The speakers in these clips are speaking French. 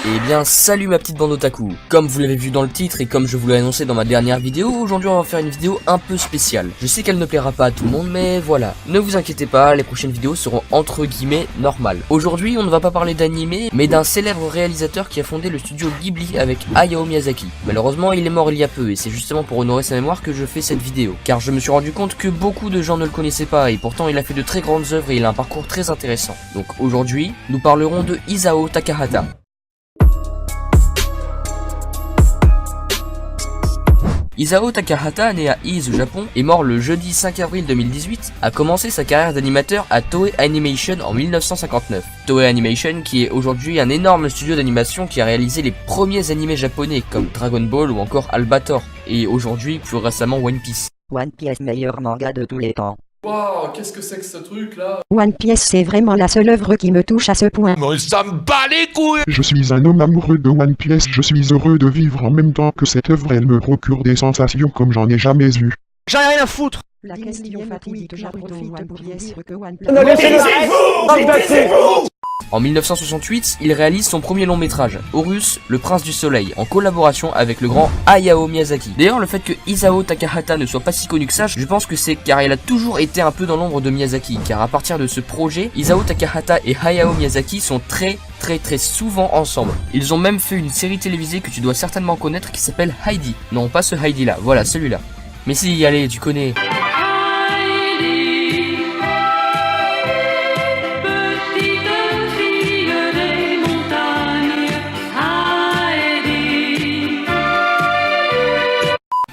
Eh bien salut ma petite bande otaku. Comme vous l'avez vu dans le titre et comme je vous l'ai annoncé dans ma dernière vidéo, aujourd'hui on va faire une vidéo un peu spéciale. Je sais qu'elle ne plaira pas à tout le monde, mais voilà. Ne vous inquiétez pas, les prochaines vidéos seront entre guillemets normales. Aujourd'hui on ne va pas parler d'anime, mais d'un célèbre réalisateur qui a fondé le studio Ghibli avec Hayao Miyazaki. Malheureusement il est mort il y a peu et c'est justement pour honorer sa mémoire que je fais cette vidéo. Car je me suis rendu compte que beaucoup de gens ne le connaissaient pas et pourtant il a fait de très grandes œuvres et il a un parcours très intéressant. Donc aujourd'hui, nous parlerons de Isao Takahata. Isao Takahata, né à Ise au Japon, et mort le jeudi 5 avril 2018, a commencé sa carrière d'animateur à Toei Animation en 1959. Toei Animation qui est aujourd'hui un énorme studio d'animation qui a réalisé les premiers animés japonais comme Dragon Ball ou encore Albator, et aujourd'hui plus récemment One Piece. One Piece, meilleur manga de tous les temps. Waouh, qu'est-ce que c'est que ce truc là? One Piece, c'est vraiment la seule œuvre qui me touche à ce point. Mais ça me bat les couilles! Je suis un homme amoureux de One Piece, je suis heureux de vivre en même temps que cette œuvre, elle me procure des sensations comme j'en ai jamais eu. J'en ai rien à foutre! La question fatidique, j'approuve One Piece que One Taisez-vous! En 1968, il réalise son premier long métrage, Horus, le prince du soleil, en collaboration avec le grand Hayao Miyazaki. D'ailleurs, le fait que Isao Takahata ne soit pas si connu que ça, je pense que c'est car il a toujours été un peu dans l'ombre de Miyazaki, car à partir de ce projet, Isao Takahata et Hayao Miyazaki sont très souvent ensemble. Ils ont même fait une série télévisée que tu dois certainement connaître qui s'appelle Heidi. Non, pas ce Heidi là, voilà celui-là. Mais si, allez, tu connais.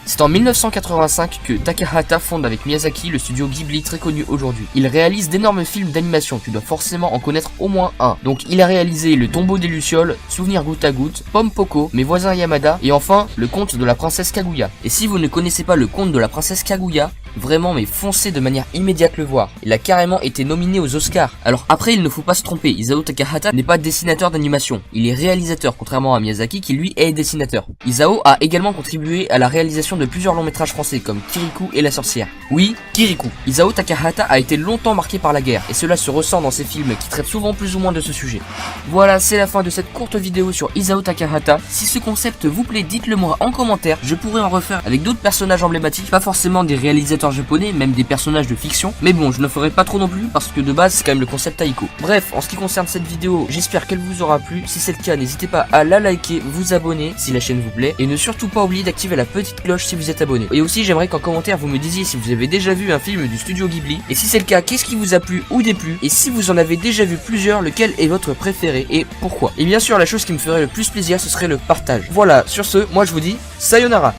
C'est en 1985 que Takahata fonde avec Miyazaki le studio Ghibli très connu aujourd'hui. Il réalise d'énormes films d'animation, tu dois forcément en connaître au moins un. Donc il a réalisé Le Tombeau des Lucioles, Souvenir goutte à goutte, Pomme Poco, Mes voisins Yamada et enfin Le Conte de la princesse Kaguya. Et si vous ne connaissez pas Le Conte de la princesse Kaguya, vraiment mais foncez de manière immédiate le voir. Il a carrément été nominé aux Oscars. Alors après il ne faut pas se tromper, Isao Takahata n'est pas dessinateur d'animation, il est réalisateur contrairement à Miyazaki qui lui est dessinateur. Isao a également contribué à la réalisation de plusieurs longs métrages français comme Kirikou et la sorcière. Oui, Kirikou. Isao Takahata a été longtemps marqué par la guerre et cela se ressent dans ses films qui traitent souvent plus ou moins de ce sujet. Voilà, c'est la fin de cette courte vidéo sur Isao Takahata. Si ce concept vous plaît, dites-le moi en commentaire, je pourrais en refaire avec d'autres personnages emblématiques, pas forcément des réalisateurs japonais, même des personnages de fiction, mais bon, je ne ferai pas trop non plus parce que de base c'est quand même le concept Taiko. Bref, en ce qui concerne cette vidéo, j'espère qu'elle vous aura plu. Si c'est le cas, n'hésitez pas à la liker, vous abonner si la chaîne vous plaît et ne surtout pas oublier d'activer la petite cloche si vous êtes abonné. Et aussi j'aimerais qu'en commentaire vous me disiez si vous avez déjà vu un film du studio Ghibli et si c'est le cas, qu'est-ce qui vous a plu ou déplu, et si vous en avez déjà vu plusieurs, lequel est votre préféré et pourquoi. Et bien sûr la chose qui me ferait le plus plaisir ce serait le partage. Voilà, sur ce, moi je vous dis sayonara.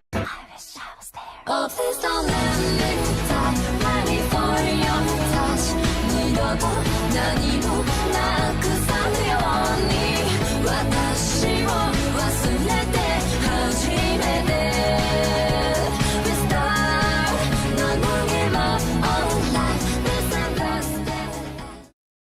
Oh, please don't let me